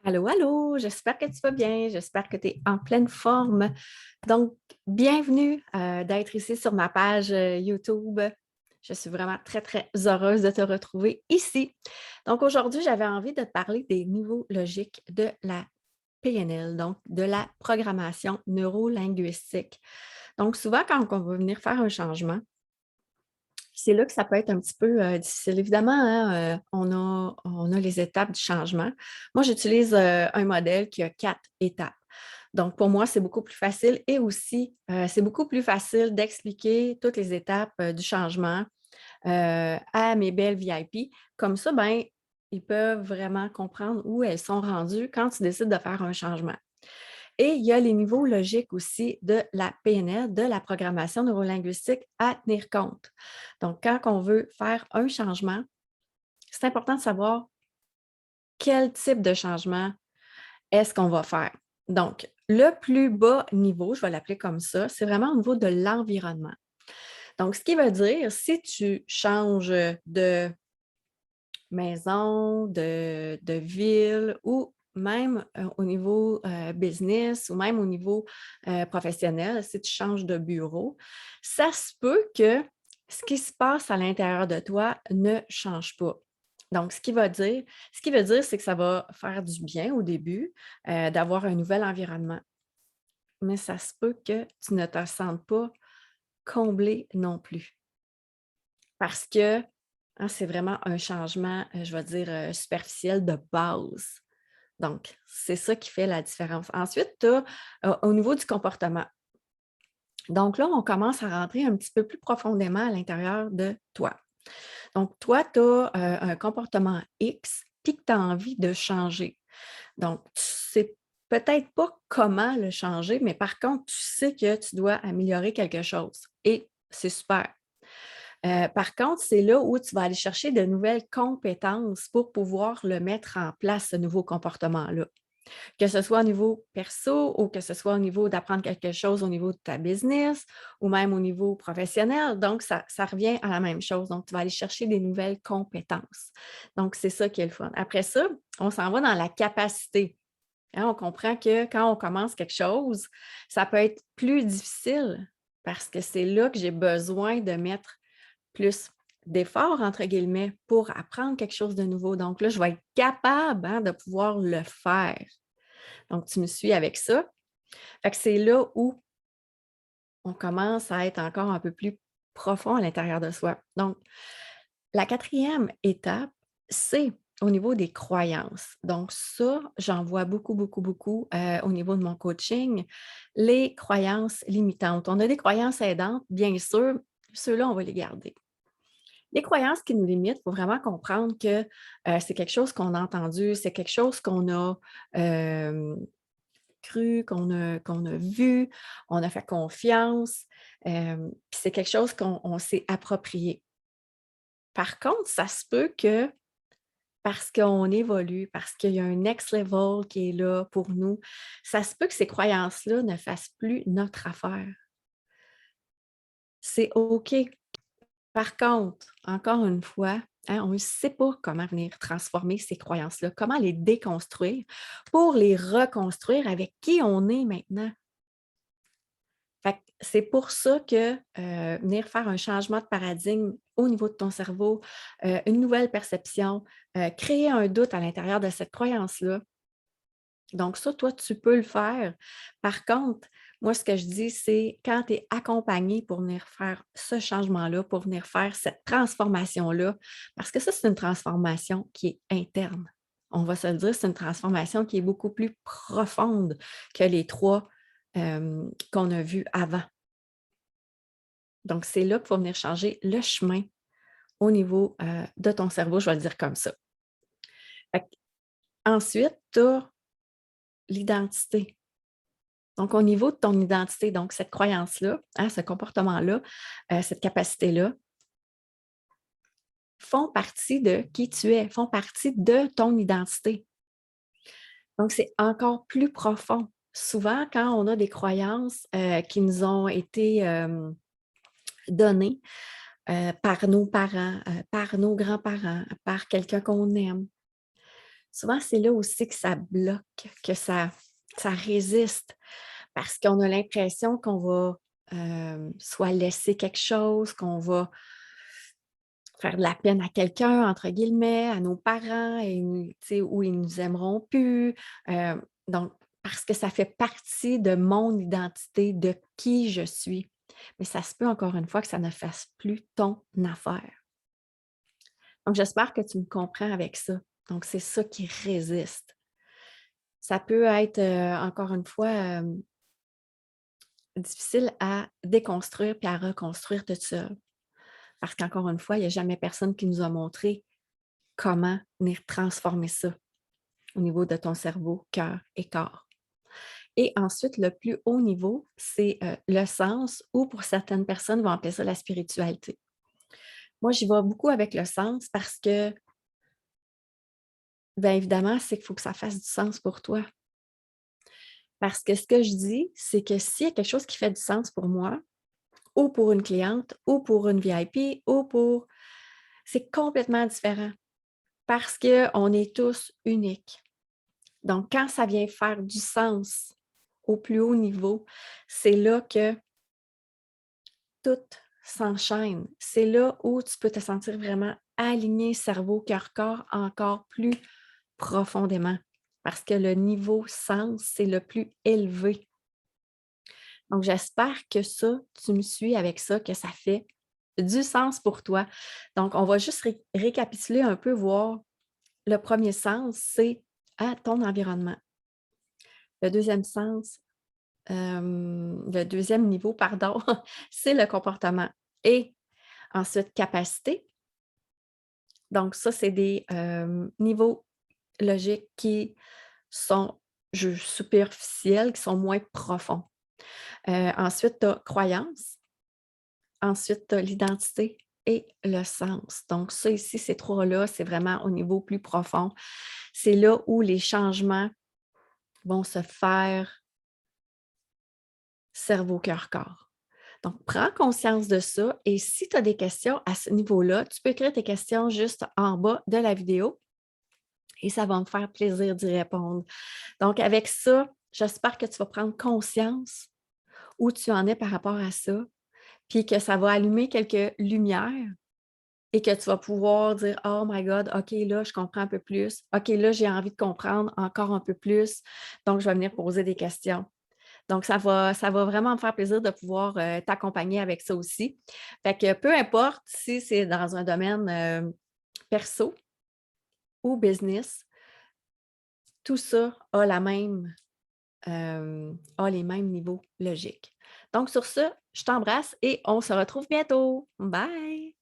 Allô, allô, j'espère que tu vas bien, j'espère que tu es en pleine forme. Donc, bienvenue d'être ici sur ma page YouTube. Je suis vraiment très, très heureuse de te retrouver ici. Donc, aujourd'hui, j'avais envie de te parler des niveaux logiques de la PNL, donc de la programmation neurolinguistique. Donc, souvent, quand on va venir faire un changement, c'est là que ça peut être un petit peu difficile. Évidemment, hein, on a les étapes du changement. Moi, j'utilise un modèle qui a 4 étapes. Donc, pour moi, c'est beaucoup plus facile et aussi, c'est beaucoup plus facile d'expliquer toutes les étapes du changement à mes belles VIP. Comme ça, ben, ils peuvent vraiment comprendre où elles sont rendues quand tu décides de faire un changement. Et il y a les niveaux logiques aussi de la PNL, de la programmation neurolinguistique à tenir compte. Donc, quand on veut faire un changement, c'est important de savoir quel type de changement est-ce qu'on va faire. Donc, le plus bas niveau, je vais l'appeler comme ça, c'est vraiment au niveau de l'environnement. Donc, ce qui veut dire, si tu changes de maison, de ville ou même au niveau business ou même au niveau professionnel, si tu changes de bureau, ça se peut que ce qui se passe à l'intérieur de toi ne change pas. Donc, ce qui veut dire, c'est que ça va faire du bien au début d'avoir un nouvel environnement. Mais ça se peut que tu ne te sentes pas comblé non plus. Parce que hein, c'est vraiment un changement, je vais dire, superficiel de base. Donc, c'est ça qui fait la différence. Ensuite, tu as au niveau du comportement. Donc là, on commence à rentrer un petit peu plus profondément à l'intérieur de toi. Donc, toi, tu as un comportement X, puis que tu as envie de changer. Donc, tu sais peut-être pas comment le changer, mais par contre, tu sais que tu dois améliorer quelque chose. Et c'est super. Par contre, c'est là où tu vas aller chercher de nouvelles compétences pour pouvoir le mettre en place, ce nouveau comportement-là. Que ce soit au niveau perso ou que ce soit au niveau d'apprendre quelque chose au niveau de ta business ou même au niveau professionnel. Donc, ça revient à la même chose. Donc, tu vas aller chercher des nouvelles compétences. Donc, c'est ça qui est le fun. Après ça, on s'en va dans la capacité. Hein, on comprend que quand on commence quelque chose, ça peut être plus difficile parce que c'est là que j'ai besoin de mettre plus d'efforts, entre guillemets, pour apprendre quelque chose de nouveau. Donc là, je vais être capable hein, de pouvoir le faire. Donc, tu me suis avec ça. Fait que c'est là où on commence à être encore un peu plus profond à l'intérieur de soi. Donc, la quatrième étape, c'est au niveau des croyances. Donc, ça, j'en vois beaucoup, beaucoup, beaucoup au niveau de mon coaching. Les croyances limitantes. On a des croyances aidantes, bien sûr, ceux-là, on va les garder. Les croyances qui nous limitent, il faut vraiment comprendre que c'est quelque chose qu'on a entendu, c'est quelque chose qu'on a cru, qu'on a vu, on a fait confiance, puis c'est quelque chose qu'on s'est approprié. Par contre, ça se peut que parce qu'on évolue, parce qu'il y a un next level qui est là pour nous, ça se peut que ces croyances-là ne fassent plus notre affaire. C'est OK. Par contre, encore une fois, hein, on ne sait pas comment venir transformer ces croyances-là, comment les déconstruire pour les reconstruire avec qui on est maintenant. Fait que c'est pour ça que venir faire un changement de paradigme au niveau de ton cerveau, une nouvelle perception, créer un doute à l'intérieur de cette croyance-là. Donc, ça, toi, tu peux le faire. Par contre, moi, ce que je dis, c'est quand tu es accompagné pour venir faire ce changement-là, pour venir faire cette transformation-là, parce que ça, c'est une transformation qui est interne. On va se le dire, c'est une transformation qui est beaucoup plus profonde que les trois qu'on a vus avant. Donc, c'est là qu'il faut venir changer le chemin au niveau de ton cerveau, je vais le dire comme ça. Fait ensuite, tu as l'identité. Donc, au niveau de ton identité, donc cette croyance-là, hein, ce comportement-là, cette capacité-là, font partie de qui tu es, font partie de ton identité. Donc, c'est encore plus profond. Souvent, quand on a des croyances qui nous ont été données par nos parents, par nos grands-parents, par quelqu'un qu'on aime, souvent, c'est là aussi que ça bloque, que ça résiste parce qu'on a l'impression qu'on va soit laisser quelque chose, qu'on va faire de la peine à quelqu'un, entre guillemets, à nos parents, et, tu sais, où ils nous aimeront plus. Donc, parce que ça fait partie de mon identité, de qui je suis. Mais ça se peut encore une fois que ça ne fasse plus ton affaire. Donc, j'espère que tu me comprends avec ça. Donc, c'est ça qui résiste. Ça peut être, encore une fois, difficile à déconstruire puis à reconstruire toute seule. Parce qu'encore une fois, il n'y a jamais personne qui nous a montré comment venir transformer ça au niveau de ton cerveau, cœur et corps. Et ensuite, le plus haut niveau, c'est le sens, ou pour certaines personnes, vont appeler ça la spiritualité. Moi, j'y vais beaucoup avec le sens parce que, bien évidemment, c'est qu'il faut que ça fasse du sens pour toi. Parce que ce que je dis, c'est que s'il y a quelque chose qui fait du sens pour moi, ou pour une cliente, ou pour une VIP, ou pour... C'est complètement différent parce qu'on est tous uniques. Donc, quand ça vient faire du sens au plus haut niveau, c'est là que tout s'enchaîne. C'est là où tu peux te sentir vraiment aligné cerveau, cœur, corps encore plus profondément parce que le niveau sens, c'est le plus élevé. Donc, j'espère que ça, tu me suis avec ça, que ça fait du sens pour toi. Donc, on va juste récapituler un peu, voir le premier sens, c'est à ton environnement. Le deuxième sens, le deuxième niveau, pardon, c'est le comportement. Et ensuite, capacité. Donc, ça, c'est des niveaux logiques qui sont superficiels, qui sont moins profonds. Ensuite, tu as croyance. Ensuite, tu as l'identité et le sens. Donc, ça ici, ces trois-là, c'est vraiment au niveau plus profond. C'est là où les changements vont se faire cerveau, cœur, corps. Donc, prends conscience de ça et si tu as des questions à ce niveau-là, tu peux écrire tes questions juste en bas de la vidéo et ça va me faire plaisir d'y répondre. Donc, avec ça, j'espère que tu vas prendre conscience où tu en es par rapport à ça, puis que ça va allumer quelques lumières et que tu vas pouvoir dire: «Oh my God, OK, là, je comprends un peu plus. OK, là, j'ai envie de comprendre encore un peu plus. Donc, je vais venir poser des questions». Donc, ça va vraiment me faire plaisir de pouvoir t'accompagner avec ça aussi. Fait que peu importe si c'est dans un domaine perso ou business, tout ça a a les mêmes niveaux logiques. Donc, sur ce, je t'embrasse et on se retrouve bientôt. Bye!